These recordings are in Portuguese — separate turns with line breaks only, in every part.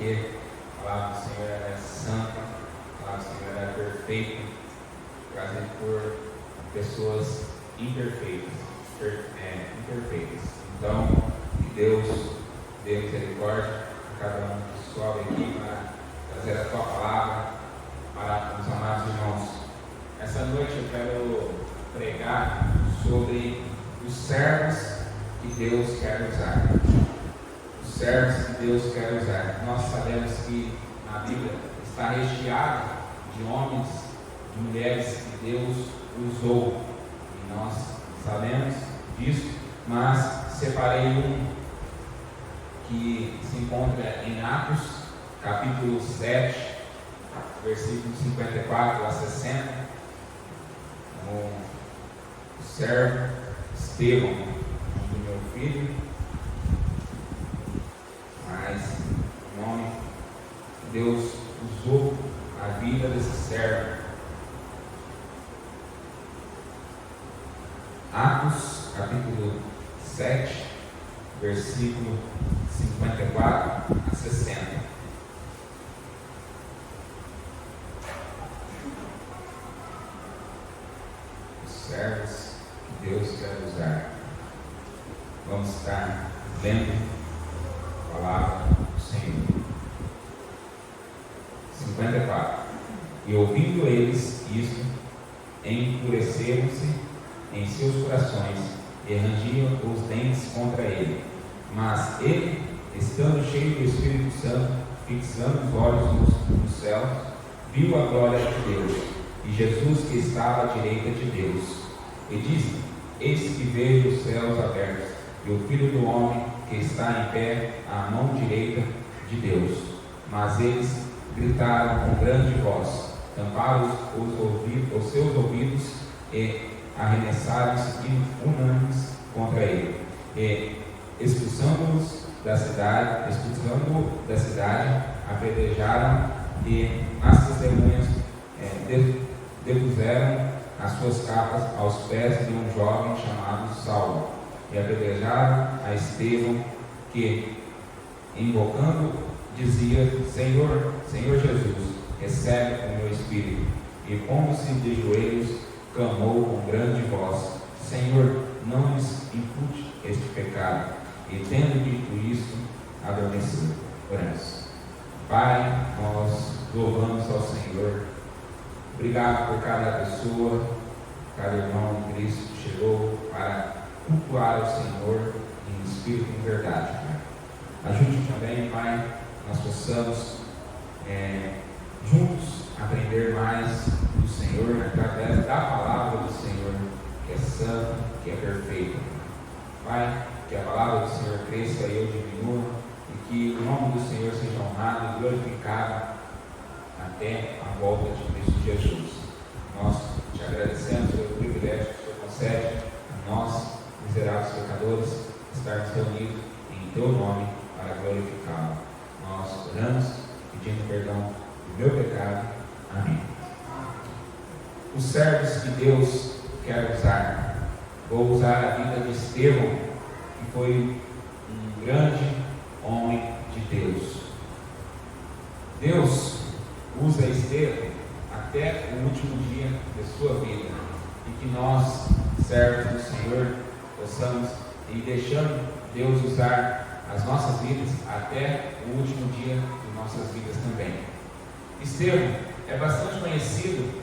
porque a palavra do Senhor é santa, a palavra do Senhor é perfeita, trazida por pessoas imperfeitas. Então, que Deus dê misericórdia a cada um que sobe aqui para trazer a tua palavra para os amados irmãos. Essa noite eu quero pregar sobre os servos que Deus quer usar. Os servos que Deus quer usar. Nós sabemos que a Bíblia está recheada de homens, de mulheres que Deus usou. E nós sabemos disso, mas separei um que se encontra em Atos, capítulo 7, versículo 54 a 60. O servo Estevão, do meu filho, mas o nome que Deus usou a vida desse servo. Atos, capítulo 7, versículo 54 a 60. Os servos que Deus quer usar. Vamos estar lendo a palavra do Senhor. 54. E ouvindo eles isto, enfureceram-se em seus corações e rangiam os dentes contra ele. Mas ele, estando cheio do Espírito Santo, fixando os olhos nos céus, viu a glória de Deus e Jesus que estava à direita de Deus. E disse: Eis que vejo os céus abertos e o Filho do Homem que está em pé à mão direita de Deus. Mas eles gritaram com grande voz, tamparam os seus ouvidos e arremessaram-se unânimes contra ele, e expulsando-os da cidade, apedrejaram, e as testemunhas depuseram as suas capas aos pés de um jovem chamado Saulo, e apedrejaram a Estevão, que, invocando, dizia: Senhor, Senhor Jesus, recebe o meu espírito. E pondo-se de joelhos, clamou com grande voz: Senhor, não lhes impute este pecado. E tendo dito isto, adormeceu. Oremos. Pai, nós louvamos ao Senhor. Obrigado por cada pessoa, cada irmão de Cristo que chegou para cultuar o Senhor em espírito e em verdade, Pai. Ajude também, Pai, nós possamos juntos aprender mais do Senhor através da palavra do Senhor, que é santa, que é perfeita. Pai, que a palavra do Senhor cresça e eu diminua, e que o nome do Senhor seja honrado e glorificado até a volta de Cristo Jesus. Nós te agradecemos pelo privilégio que o Senhor concede a nós, miseráveis pecadores, estarmos reunidos em teu nome para glorificá-lo. Nós oramos pedindo perdão do meu pecado. Amém. Os servos que Deus quer usar. Vou usar a vida de Estevão, que foi um grande homem de Deus. Deus usa Estevão até o último dia de sua vida, e que nós, servos do Senhor, possamos ir deixando Deus usar as nossas vidas até o último dia de nossas vidas também. Estevão é bastante conhecido,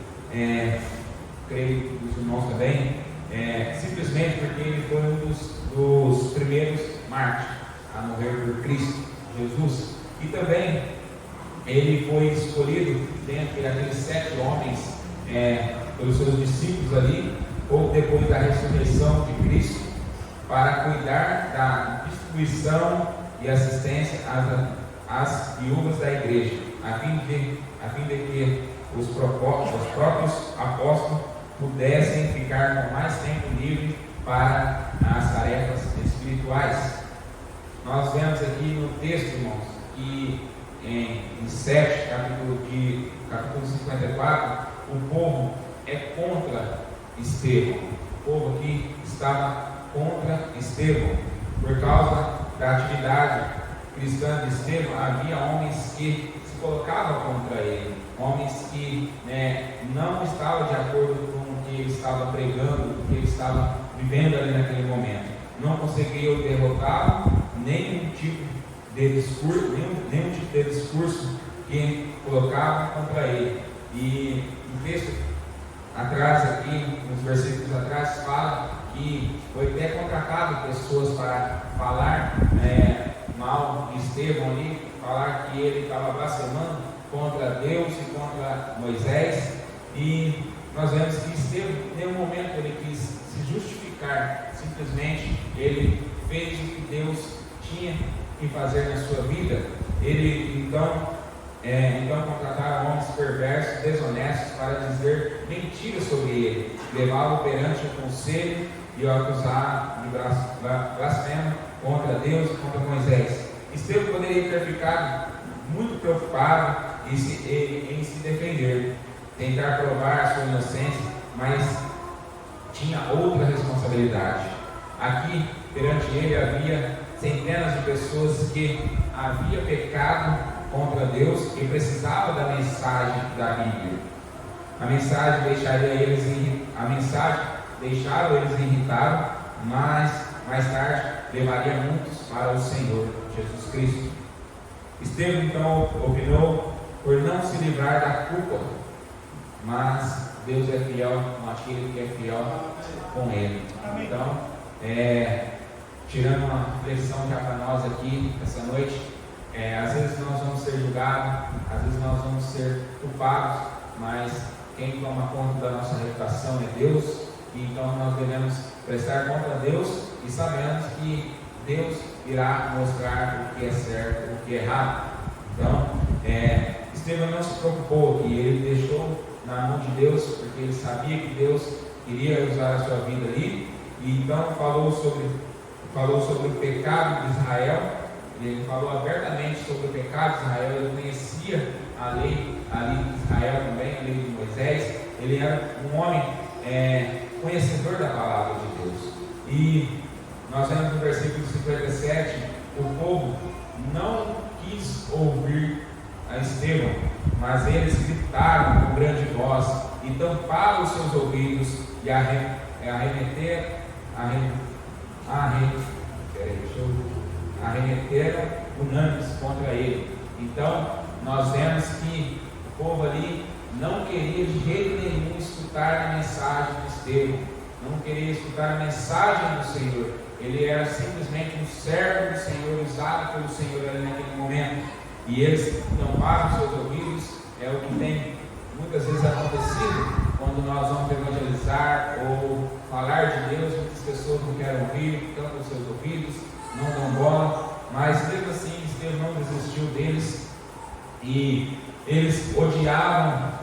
creio que os irmãos também, simplesmente porque ele foi um dos primeiros mártires a morrer por Cristo Jesus, e também ele foi escolhido dentre aqueles 7 homens pelos seus discípulos ali, ou depois da ressurreição de Cristo, para cuidar da distribuição e assistência às viúvas da igreja, a fim de que os próprios apóstolos pudessem ficar com mais tempo livre para as tarefas espirituais. Nós vemos aqui no texto, irmãos, que em 7, capítulo 54, o povo é contra Estevão. O povo aqui estava contra Estevão por causa da atividade cristã de Estevão, havia homens que se colocavam contra ele, homens que não estavam de acordo com o que ele estava pregando, o que ele estava vivendo ali naquele momento. Não conseguiam derrotá-lo, nenhum tipo de discurso que colocavam contra ele. E o texto atrás aqui, nos versículos atrás, fala que foi até contratado pessoas para falar mal de Estevão ali, falar que ele estava blasfemando contra Deus e contra Moisés. E nós vemos que Estevão, em nenhum momento ele quis se justificar, simplesmente ele fez o que Deus tinha que fazer na sua vida. Ele então contrataram homens perversos, desonestos, para dizer mentiras sobre ele, levá-lo perante o conselho e o acusaram de blasfema contra Deus e contra Moisés. Estevão poderia ter ficado muito preocupado em se defender, tentar provar a sua inocência, mas tinha outra responsabilidade. Aqui, perante ele, havia centenas de pessoas que haviam pecado contra Deus e precisavam da mensagem da Bíblia. A mensagem deixaram eles irritados, mas mais tarde levaria muitos para o Senhor Jesus Cristo. Estevão então opinou por não se livrar da culpa, mas Deus é fiel com aquele que é fiel com ele. Então, tirando uma reflexão já para nós aqui essa noite, às vezes nós vamos ser julgados, às vezes nós vamos ser culpados, mas quem toma conta da nossa reputação é Deus. E então nós devemos prestar conta a Deus e sabemos que Deus irá mostrar o que é certo, o que é errado. Então, Estevão não se preocupou aqui, ele deixou na mão de Deus, porque ele sabia que Deus iria usar a sua vida ali. E então falou sobre o pecado de Israel. Ele falou abertamente sobre o pecado de Israel. Ele conhecia a lei de Israel também, a lei de Moisés. Ele era um homem conhecedor da palavra de Deus. E nós vemos no versículo 57, o povo não quis ouvir a Estevão, mas eles gritaram com grande voz e tamparam os seus ouvidos e arremeteram unânimes contra ele. Então, nós vemos que o povo ali não queria de jeito nenhum escutar a mensagem de Estevão, não queria escutar a mensagem do Senhor. Ele era simplesmente um servo do Senhor, usado pelo Senhor ali naquele momento. E eles tamparam seus ouvidos. É o que tem muitas vezes acontecido quando nós vamos evangelizar ou falar de Deus. Muitas pessoas não querem ouvir, tampam os seus ouvidos, não dão bola. Mas mesmo assim, Deus não desistiu deles. E eles odiavam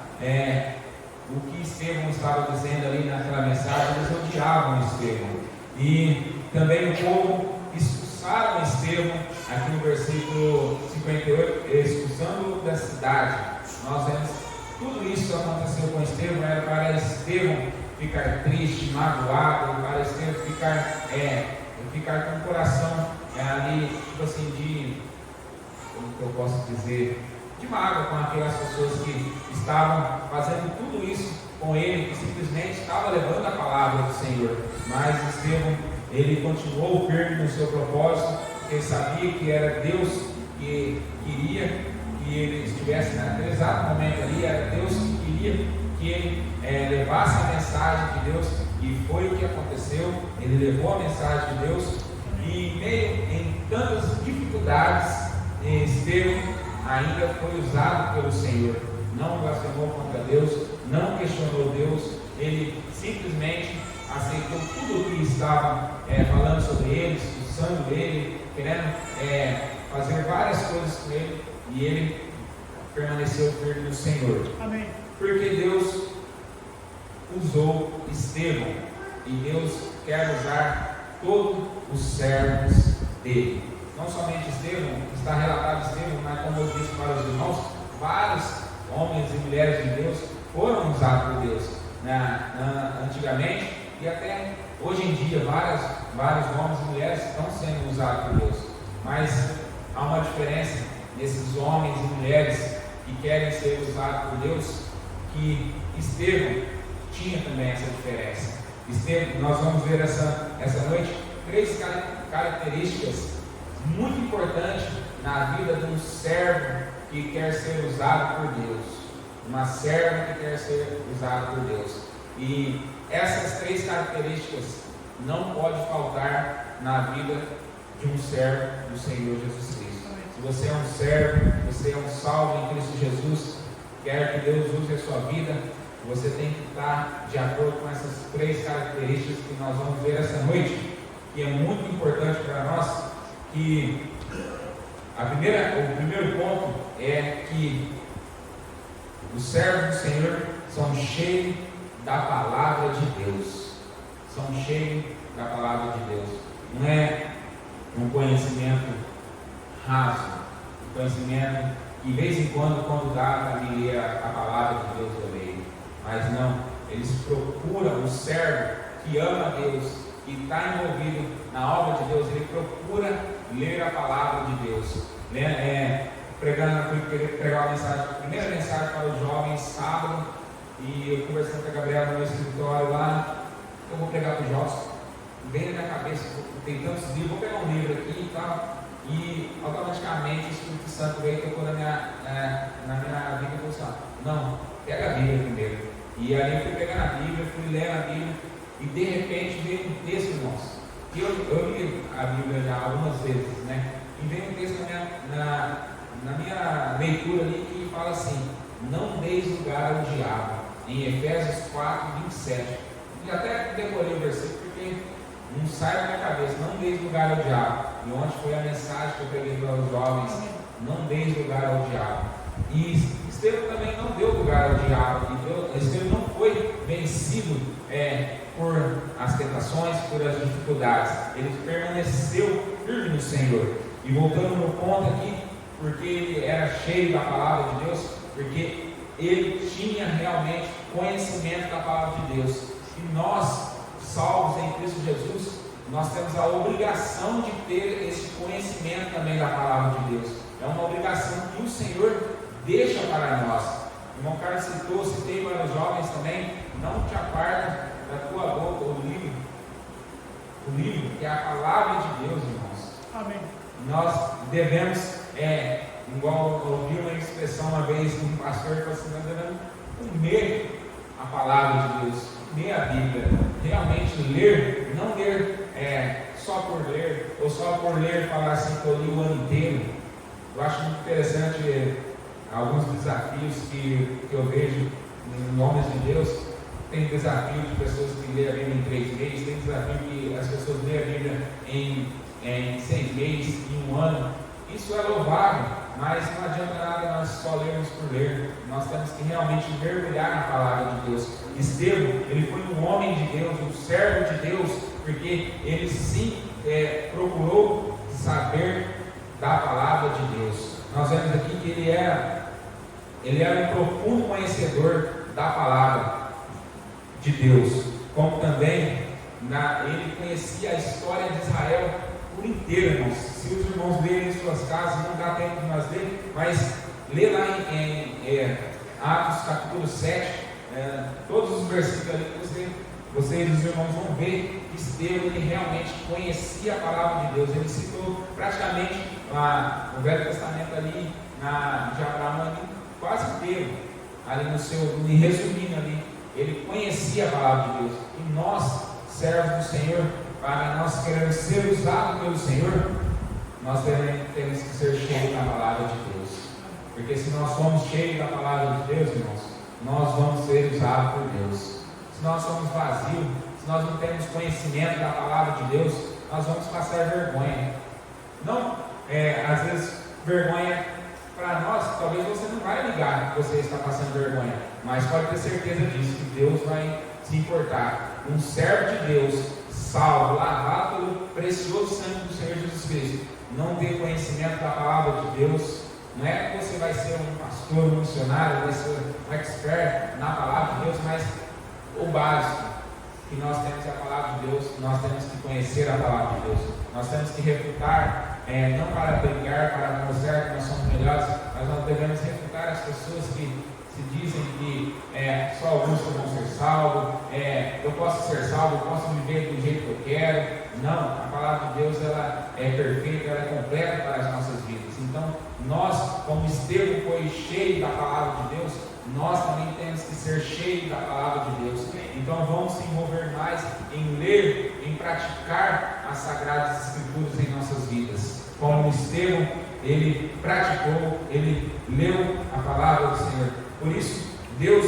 o que Estevão estava dizendo ali naquela mensagem. Eles odiavam Estevão. E também o povo expulsaram Estevão, aqui no versículo 58, expulsando-o da cidade. Nós vemos tudo isso aconteceu com Estevão, era para Estevão ficar triste, magoado, para Estevão ficar com o coração ali, tipo assim, como que eu posso dizer, de mágoa com aquelas pessoas que estavam fazendo tudo isso com ele, que simplesmente estava levando a palavra do Senhor. Mas Estevão, ele continuou firme no seu propósito, porque ele sabia que era Deus que queria que ele estivesse naquele exato momento ali, era Deus que queria que ele levasse a mensagem de Deus, e foi o que aconteceu. Ele levou a mensagem de Deus, e em tantas dificuldades, Estevão ainda foi usado pelo Senhor. Não blasfemou contra Deus, não questionou Deus, ele simplesmente aceitou tudo o que estavam falando sobre ele, expulsando ele, querendo fazer várias coisas com ele, e ele permaneceu firme no Senhor. Amém. Porque Deus usou Estevão, e Deus quer usar todos os servos dele. Não somente Estevão, está relatado Estevão, mas como eu disse para os irmãos, vários homens e mulheres de Deus foram usados por Deus antigamente, e até hoje em dia vários homens e mulheres estão sendo usados por Deus. Mas há uma diferença nesses homens e mulheres que querem ser usados por Deus, que Estevão tinha também essa diferença. Estevão, nós vamos ver essa noite 3 características muito importantes na vida de um servo que quer ser usado por Deus, uma serva que quer ser usada por Deus. E essas 3 características não pode faltar na vida de um servo do Senhor Jesus Cristo. Se você é um servo, você é um salvo em Cristo Jesus, quer que Deus use a sua vida, você tem que estar de acordo com essas 3 características que nós vamos ver essa noite, que é muito importante para nós. Que o primeiro ponto é que os servos do Senhor são cheios da palavra de Deus. São cheios da palavra de Deus. Não é um conhecimento raso, um conhecimento que de vez em quando dá para me ler a palavra de Deus, eu leio. Mas não, eles procuram um servo que ama a Deus, que está envolvido na obra de Deus, ele procura ler a palavra de Deus. Fui pregar a primeira mensagem para os jovens sábado, e eu conversando com a Gabriela no meu escritório lá, eu vou pregar para os jovens, bem na minha cabeça, tem tantos livros, vou pegar um livro aqui e tal, e automaticamente o Espírito Santo veio e tocou na minha vida e falou assim: não, pega a Bíblia primeiro. E ali eu fui pegando a Bíblia, fui lendo a Bíblia, e de repente veio um texto nosso. E eu li a Bíblia já algumas vezes, né? E veio um texto na minha leitura ali que fala assim: não deis lugar ao diabo, em Efésios 4, 27. E até decorei o versículo porque não sai da minha cabeça: não deis lugar ao diabo. E ontem foi a mensagem que eu preguei para os jovens: não deis lugar ao diabo. E Estevão também não deu lugar ao diabo. Estevão não foi vencido por as tentações, por as dificuldades. Ele permaneceu firme no Senhor. E voltando no ponto aqui, porque ele era cheio da palavra de Deus, porque ele tinha realmente conhecimento da palavra de Deus. E nós, salvos em Cristo Jesus, nós temos a obrigação de ter esse conhecimento também da palavra de Deus. É uma obrigação que o Senhor deixa para nós. O irmão Carlos citei para os jovens também: não te aparta da tua boca o livro que é a palavra de Deus, irmãos. Amém. Nós devemos, igual eu ouvi uma expressão uma vez de um pastor que falou assim: nós devemos comer a palavra de Deus, ler a Bíblia, realmente ler, não ler só por ler, ou só por ler e falar assim que eu li o ano inteiro. Eu acho muito interessante alguns desafios que eu vejo em nomes de Deus. Tem desafio de pessoas que lêem a Bíblia em 3 meses, tem desafio que as pessoas leem a Bíblia em 6 meses, em 1 ano. Isso é louvável, mas não adianta nada nós só lermos por ler. Nós temos que realmente mergulhar na palavra de Deus. Estevão, ele foi um homem de Deus, um servo de Deus, porque ele sim procurou saber da palavra de Deus. Nós vemos aqui que ele era um profundo conhecedor da palavra de Deus, como também ele conhecia a história de Israel por inteiro, irmãos. Se os irmãos lerem em suas casas, não dá tempo de nós ler, mas lê lá em Atos capítulo 7, todos os versículos ali que vocês os irmãos vão ver que Estevão ele realmente conhecia a palavra de Deus. Ele citou praticamente o Velho Testamento ali de Abraão ali, quase inteiro, ali resumindo ali, ele conhecia a palavra de Deus. E nós, servos do Senhor, para nós queremos ser usados pelo Senhor, nós temos que ser cheios da palavra de Deus. Porque se nós somos cheios da palavra de Deus, irmãos, nós vamos ser usados por Deus. Se nós somos vazios, se nós não temos conhecimento da palavra de Deus, nós vamos passar vergonha. Não, às vezes, vergonha para nós, talvez você não vai ligar que você está passando vergonha, mas pode ter certeza disso, que Deus vai se importar. Um servo de Deus, salvo, lavado pelo precioso sangue do Senhor Jesus Cristo, não ter conhecimento da palavra de Deus, não é que você vai ser um pastor, um missionário, vai ser um expert na palavra de Deus, mas o básico, que nós temos a palavra de Deus, nós temos que conhecer a palavra de Deus, nós temos que refutar não para brigar, para mostrar que nós somos melhores, mas nós devemos refutar as pessoas que se dizem que só alguns vão ser salvos, eu posso ser salvo, eu posso viver do jeito que eu quero. Não, a palavra de Deus ela é perfeita, ela é completa para as nossas vidas. Então, nós, como Estevão foi cheio da palavra de Deus, nós também temos que ser cheios da palavra de Deus. Então, vamos se envolver mais em ler, em praticar as Sagradas Escrituras em nossas vidas. Como Estevão, ele praticou, ele leu a palavra do Senhor. Por isso, Deus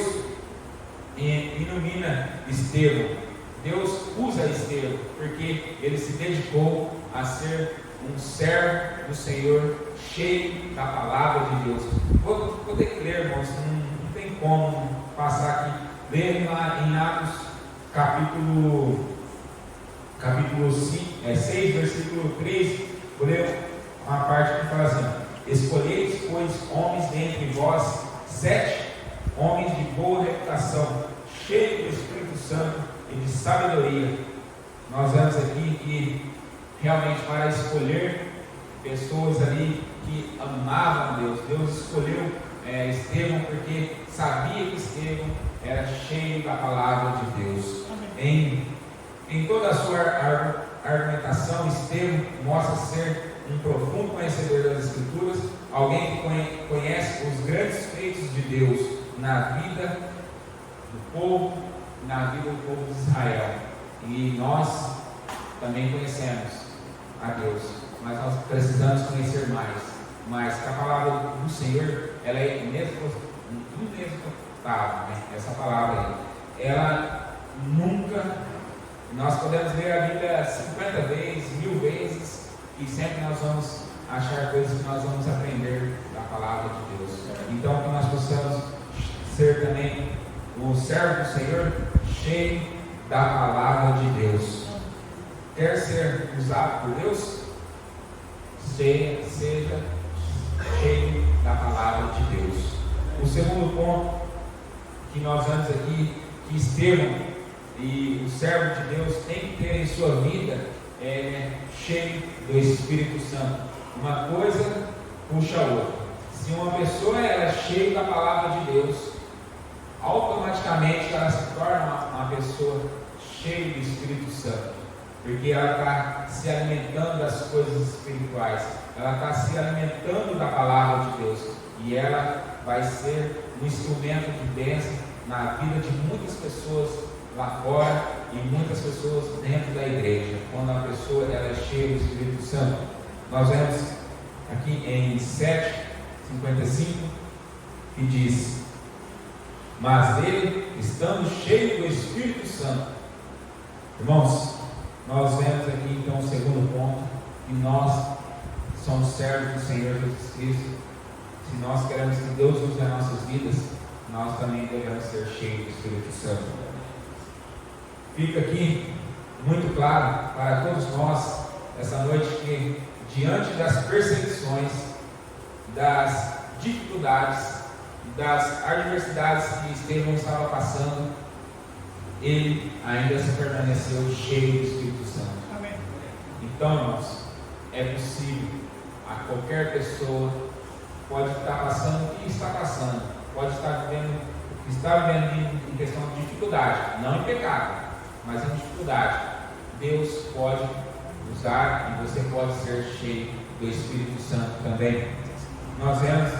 ilumina Estevão. Deus usa Estevão, porque ele se dedicou a ser um servo do Senhor, cheio da palavra de Deus. Vou ter que ler, irmãos, não tem como passar aqui. Leia lá em Atos, capítulo 6, versículo 3. Vou ler uma parte que fala assim: escolheis, pois, homens dentre vós, 7 homens de boa reputação, cheios do Espírito Santo e de sabedoria. Nós vemos aqui que realmente para escolher pessoas ali que amavam Deus, Deus escolheu Estevão porque sabia que Estevão era cheio da palavra de Deus. Em toda a sua argumentação, Estevão mostra ser um profundo conhecedor das Escrituras, alguém que conhece os grandes feitos de Deus na vida do povo, na vida do povo de Israel. E nós também conhecemos a Deus, mas nós precisamos conhecer mais que a palavra do Senhor, ela é inesgotável, né? Essa palavra aí, ela nunca, nós podemos ler a Bíblia 50 vezes, 1000 vezes, e sempre nós vamos achar coisas que nós vamos aprender da palavra de Deus. Então, que nós possamos ser também o servo do Senhor, cheio da palavra de Deus. Quer ser usado por Deus? Seja cheio da palavra de Deus. O segundo ponto que nós vemos aqui, que Estevão e o servo de Deus tem que ter em sua vida, cheio do Espírito Santo. Uma coisa puxa a outra. Se uma pessoa é cheia da palavra de Deus, automaticamente ela se torna uma pessoa cheia do Espírito Santo, porque ela está se alimentando das coisas espirituais, ela está se alimentando da palavra de Deus, e ela vai ser um instrumento de bênção na vida de muitas pessoas lá fora e muitas pessoas dentro da igreja. Quando a pessoa ela é cheia do Espírito Santo, nós vemos aqui em 7:55 que diz: mas ele, estando cheio do Espírito Santo. Irmãos, nós vemos aqui então o segundo ponto, que nós somos servos do Senhor Jesus Cristo. Se nós queremos que Deus use as nossas vidas, nós também devemos ser cheios do Espírito Santo. Fica aqui muito claro para todos nós essa noite que, diante das perseguições, das dificuldades, das adversidades que Estevão estava passando, ele ainda se permaneceu cheio do Espírito Santo. Amém. Então, irmãos, é possível, a qualquer pessoa pode estar passando o que está passando, pode estar vivendo o que está vivendo em questão de dificuldade, não em pecado, mas em dificuldade. Deus pode usar e você pode ser cheio do Espírito Santo também. Nós vemos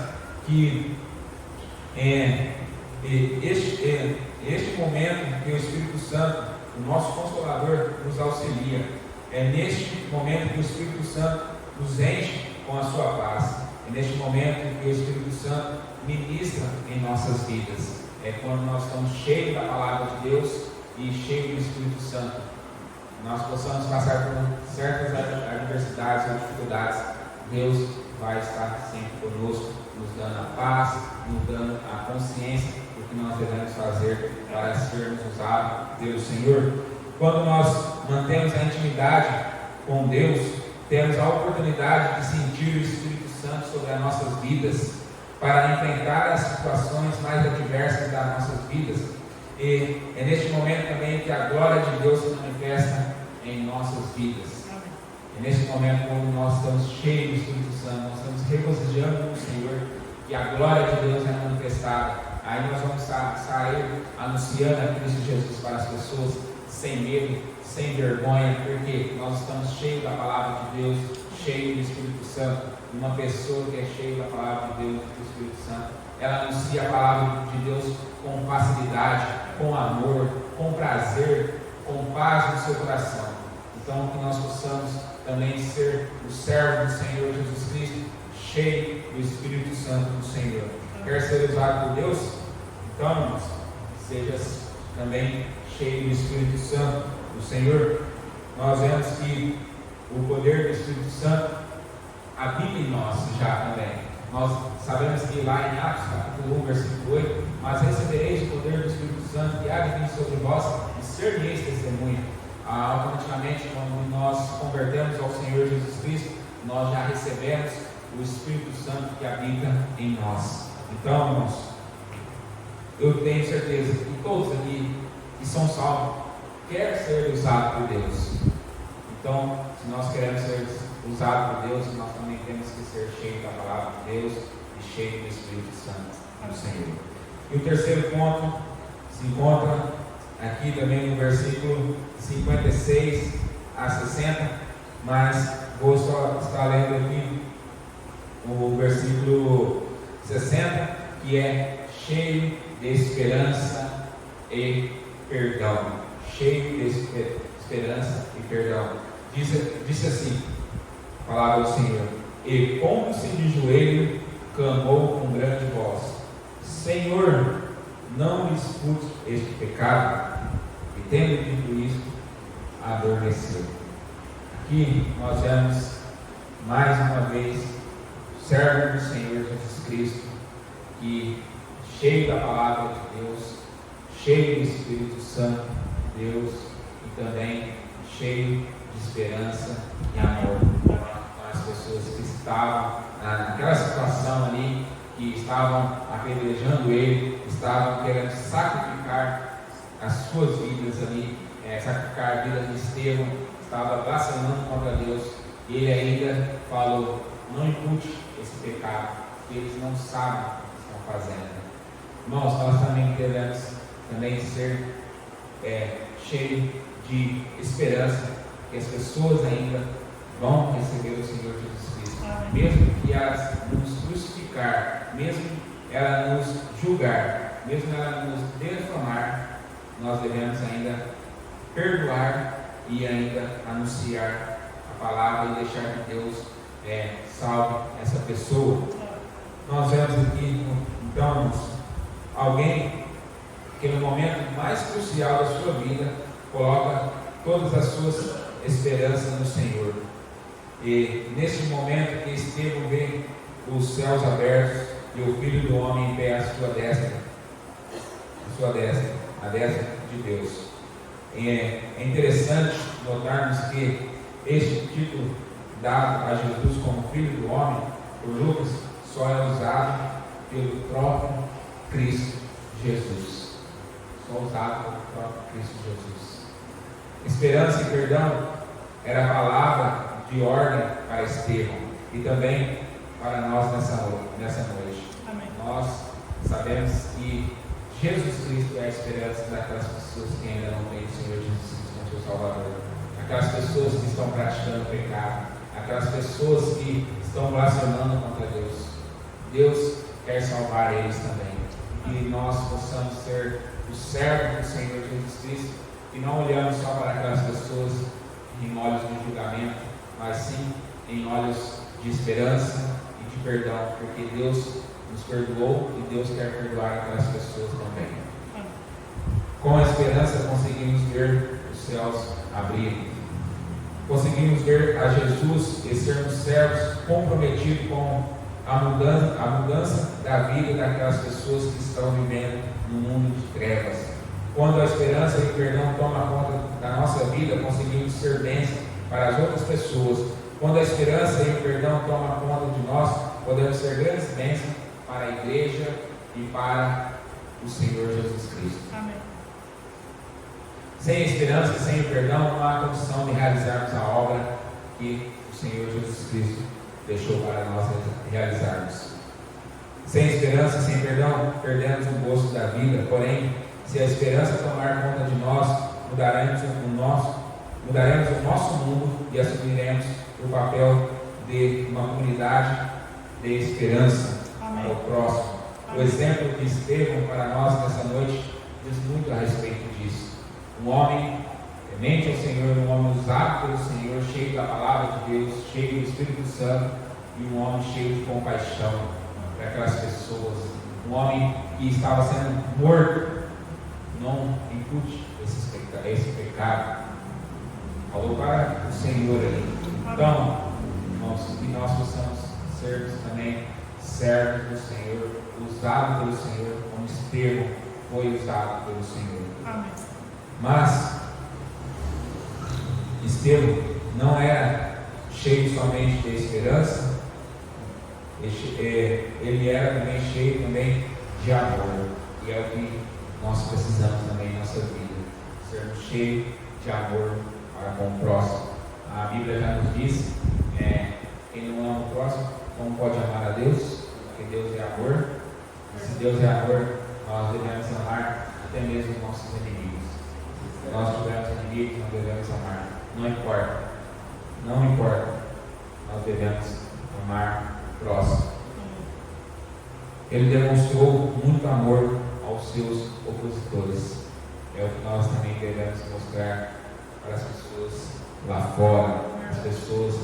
que este momento que o Espírito Santo, o nosso Consolador, nos auxilia. É neste momento que o Espírito Santo nos enche com a sua paz. É neste momento que o Espírito Santo ministra em nossas vidas. É quando nós estamos cheios da palavra de Deus e cheios do Espírito Santo. Nós possamos passar por certas adversidades ou dificuldades. Deus vai estar sempre conosco, nos dando a paz, nos dando a consciência do que nós devemos fazer para sermos usados pelo Senhor. Quando nós mantemos a intimidade com Deus, temos a oportunidade de sentir o Espírito Santo sobre as nossas vidas, para enfrentar as situações mais adversas das nossas vidas. E é neste momento também que a glória de Deus se manifesta em nossas vidas. E nesse momento, quando nós estamos cheios do Espírito Santo, nós estamos regozijando no Senhor, e a glória de Deus é manifestada, aí nós vamos sair anunciando a Cristo Jesus para as pessoas, sem medo, sem vergonha, porque nós estamos cheios da palavra de Deus, cheios do Espírito Santo. Uma pessoa que é cheia da palavra de Deus, do Espírito Santo, ela anuncia a palavra de Deus com facilidade, com amor, com prazer, com paz no seu coração. Então, que nós possamos também ser o servo do Senhor Jesus Cristo, cheio do Espírito Santo do Senhor. Quer ser usado por Deus? Então, irmãos, seja também cheio do Espírito Santo do Senhor. Nós vemos que o poder do Espírito Santo habita em nós já também. Nós sabemos que lá em Atos, capítulo 1, versículo 8, mas recebereis o poder do Espírito Santo que há de vir sobre vós e ser-me-eis testemunha. Automaticamente, quando nós convertemos ao Senhor Jesus Cristo, nós já recebemos o Espírito Santo que habita em nós. Então, irmãos, eu tenho certeza que todos aqui que são salvos querem ser usados por Deus. Então, se nós queremos ser usados por Deus, nós também temos que ser cheios da palavra de Deus e cheios do Espírito Santo do Senhor. E o terceiro ponto se encontra aqui também no versículo 56 a 60, mas vou só estar lendo aqui o versículo 60, que é cheio de esperança e perdão. Cheio de esperança e perdão. Disse assim, a palavra do Senhor: e pondo-se de joelho, clamou com grande voz: Senhor, não me escute este pecado. E tendo dito isto, adormeceu. Aqui nós vemos mais uma vez o servo do Senhor Jesus Cristo, que cheio da palavra de Deus, cheio do Espírito Santo de Deus e também cheio de esperança e amor com as pessoas que estavam naquela situação ali, que estavam apedrejando ele, estavam querendo sacrificar as suas vidas ali, sacrificar a vida de Estevão, estava blasfemando contra Deus, e ele ainda falou: não impute esse pecado, porque eles não sabem o que estão fazendo. Irmãos, nós também devemos ser cheios de esperança, que as pessoas ainda vão receber o Senhor Jesus Cristo, mesmo que elas nos crucificar, mesmo ela nos julgar, mesmo ela nos defamar, nós devemos ainda perdoar e ainda anunciar a palavra e deixar que Deus salve essa pessoa. Nós vemos aqui, então, alguém que no momento mais crucial da sua vida coloca todas as suas esperanças no Senhor. E nesse momento que Estevão vê os céus abertos e o Filho do Homem em pé à sua destra, a destra de Deus. É interessante notarmos que este título dado a Jesus como Filho do Homem, por Lucas, só é usado pelo próprio Cristo Jesus. Só usado pelo próprio Cristo Jesus. Esperança e perdão era a palavra de ordem para Estevão e também para nós nessa noite. Amém. Nós sabemos que Jesus Cristo é a esperança daquelas pessoas que ainda não têm o Senhor Jesus Cristo como seu Salvador, aquelas pessoas que estão praticando pecado, aquelas pessoas que estão blasfemando contra Deus. Deus quer salvar eles também, e nós possamos ser os servos do Senhor Jesus Cristo, e não olhamos só para aquelas pessoas em olhos de julgamento, mas sim em olhos de esperança e de perdão, porque Deus nos perdoou e Deus quer perdoar aquelas pessoas também. Com a esperança conseguimos ver os céus abrirem, conseguimos ver a Jesus e sermos servos comprometidos com a mudança da vida daquelas pessoas que estão vivendo no mundo de trevas. Quando a esperança e o perdão tomam conta da nossa vida, conseguimos ser bênção para as outras pessoas. Quando a esperança e o perdão tomam conta de nós, podemos ser grandes bênçãos para a igreja e para o Senhor Jesus Cristo. Amém. Sem a esperança e sem o perdão, não há condição de realizarmos a obra que o Senhor Jesus Cristo deixou para nós realizarmos. Sem esperança, sem perdão, perdemos o gosto da vida. Porém, se a esperança tomar conta de nós, mudaremos o nosso mundo e assumiremos o papel de uma comunidade de esperança para o próximo. O exemplo de Estevão para nós nessa noite diz muito a respeito disso. Um homem temente ao Senhor, um homem usado pelo Senhor, cheio da palavra de Deus, cheio do Espírito Santo, e um homem cheio de compaixão para aquelas pessoas. Um homem que estava sendo morto, não impute esse pecado. Falou para o Senhor ali. Então, irmãos, que nós possamos sermos também servos do Senhor, usados pelo Senhor, como Estevão foi usado pelo Senhor.
Amém.
Mas Estevão não era cheio somente de esperança, ele era também cheio também de amor, e é o que nós precisamos também em nossa vida, sermos cheios de amor para com o próximo. A Bíblia já nos diz, quem não ama o próximo, como pode amar a Deus? Porque Deus é amor. Se Deus é amor, nós devemos amar até mesmo os nossos inimigos. Se nós tivermos inimigos, nós devemos amar. Não importa. Não importa. Nós devemos amar o próximo. Ele demonstrou muito amor aos seus opositores. É o que nós também devemos mostrar para as pessoas lá fora, as pessoas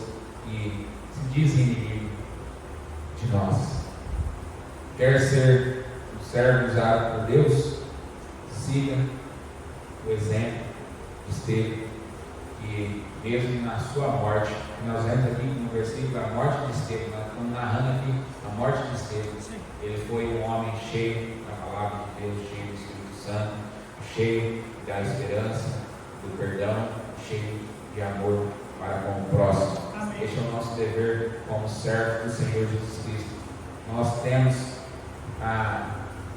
que se dizem inimigo de nós. Quer ser um servo usado por Deus? Siga o exemplo de Estevão, que mesmo na sua morte, nós vemos aqui no versículo a morte de Estevão, nós estamos narrando aqui a morte de Estevão. Ele foi um homem cheio da palavra de Deus, cheio do Espírito Santo, cheio da esperança, do perdão, cheio de amor para com o próximo.
Amém.
Este é o nosso dever como servo do Senhor Jesus Cristo. Nós temos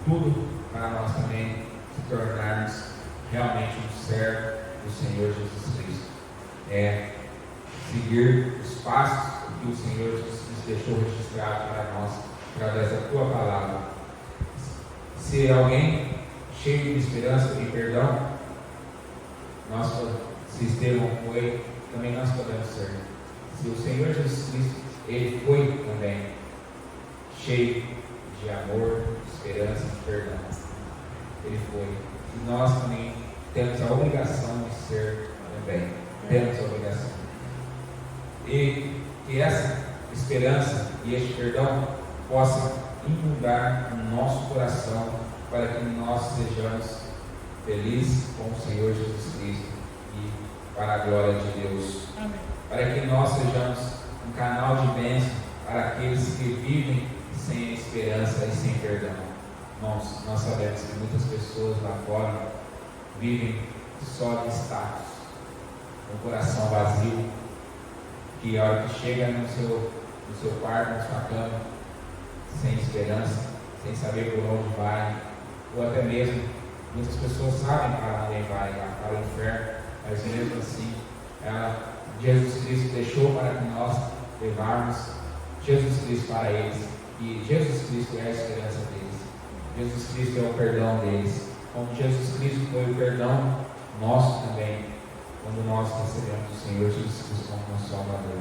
tudo para nós também se tornarmos realmente um servo do Senhor Jesus Cristo. É seguir os passos que o Senhor Jesus Cristo deixou registrado para nós através da tua palavra. Se alguém cheio de esperança e perdão, se Estevão foi, também nós podemos ser. Se o Senhor Jesus Cristo, ele foi também cheio de amor, de esperança e perdão. Ele foi. E nós também temos a obrigação de ser também. Temos a obrigação. E que essa esperança e este perdão possa inundar no nosso coração para que nós sejamos felizes com o Senhor Jesus Cristo e para a glória de Deus.
Amém.
Para que nós sejamos um canal de bênção para aqueles que vivem sem esperança e sem perdão. Nós sabemos que muitas pessoas lá fora vivem só de status, com o coração vazio, que a hora que chega no seu quarto, na sua cama, sem esperança, sem saber por onde vai, ou até mesmo muitas pessoas sabem para onde vai, para o inferno, mas mesmo assim Jesus Cristo deixou para que nós levarmos Jesus Cristo para eles, e Jesus Cristo é a esperança deles, Jesus Cristo é o perdão deles, como Jesus Cristo foi o perdão nosso também, quando nós recebemos o Senhor Jesus Cristo como nosso Salvador.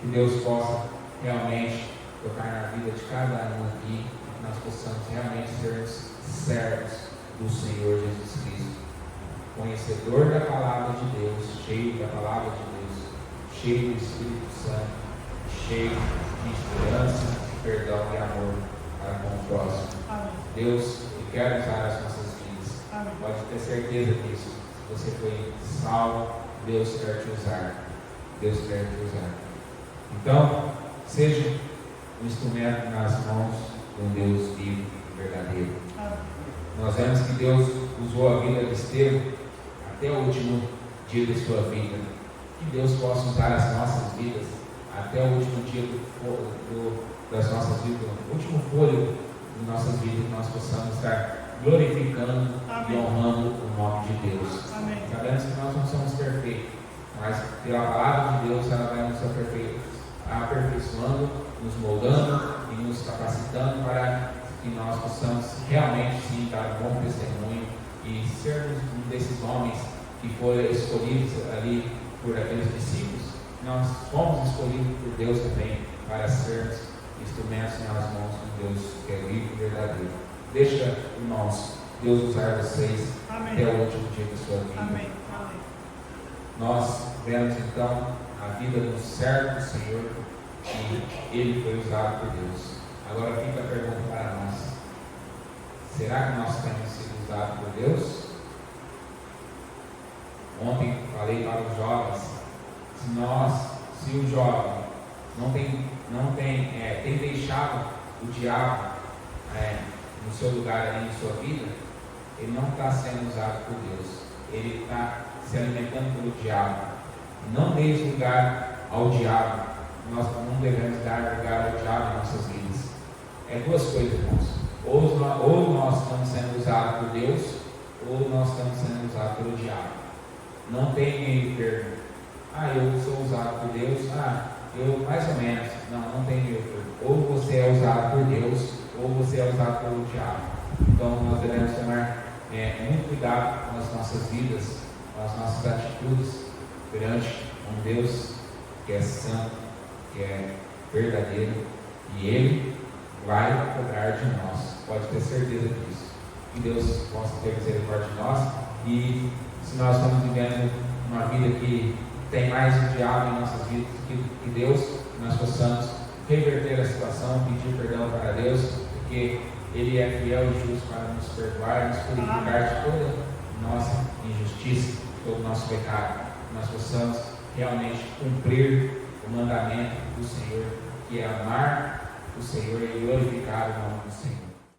Que Deus possa realmente tocar na vida de cada um aqui, que nós possamos realmente sermos servos do Senhor Jesus Cristo, conhecedor da palavra de Deus, cheio da palavra de Deus, cheio do Espírito Santo, cheio de esperança, de perdão e amor para com o próximo.
Amém.
Deus quer usar as nossas vidas.
Amém.
Pode ter certeza disso. Se você foi salvo, Deus quer te usar. Deus quer te usar. Então, seja um instrumento nas mãos de um Deus vivo e verdadeiro.
Amém.
Nós vemos que Deus usou a vida de Estevão até o último dia de sua vida. Que Deus possa usar as nossas vidas até o último dia das nossas vidas, o último fôlego de nossas vidas, que nós possamos estar glorificando
Amém.
e honrando o nome de Deus.
Amém.
Sabemos que nós não somos perfeitos, mas pela palavra de Deus ela vai nos aperfeiçoando, nos moldando e nos capacitando para que nós possamos realmente sim dar um bom testemunho e sermos um desses homens que foram escolhidos ali por aqueles discípulos. Nós fomos escolhidos por Deus também para sermos instrumentos nas mãos de Deus que é vivo e verdadeiro. Deixa, irmãos, Deus usar vocês até o último dia da sua vida.
Amém. Amém.
Nós vemos então a vida do servo do Senhor e ele foi usado por Deus. Agora fica a pergunta para nós: será que nós temos sido usados por Deus? Ontem falei para os jovens: se o jovem tem deixado o diabo no seu lugar ali em sua vida, ele não está sendo usado por Deus, ele está se alimentando pelo diabo. Não dê lugar ao diabo, nós não devemos dar lugar ao diabo em nossas vidas. É duas coisas, irmãos: ou nós estamos sendo usados por Deus, ou nós estamos sendo usados pelo diabo. Não tem meio termo. Eu sou usado por Deus, eu mais ou menos. Não tem meio termo. Ou você é usado por Deus, ou você é usado pelo diabo. Então nós devemos tomar muito cuidado com as nossas vidas, com as nossas atitudes perante um Deus que é santo, que é verdadeiro, e Ele vai cobrar de nós. Pode ter certeza disso. Que Deus possa ter misericórdia de nós, e se nós estamos vivendo uma vida que tem mais o diabo em nossas vidas que Deus, que nós possamos reverter a situação, pedir perdão para Deus, porque Ele é fiel e justo para nos perdoar, nos purificar de toda nossa injustiça, de todo o nosso pecado. Que nós possamos realmente cumprir o mandamento do Senhor, que é amar o Senhor e glorificar o nome do Senhor.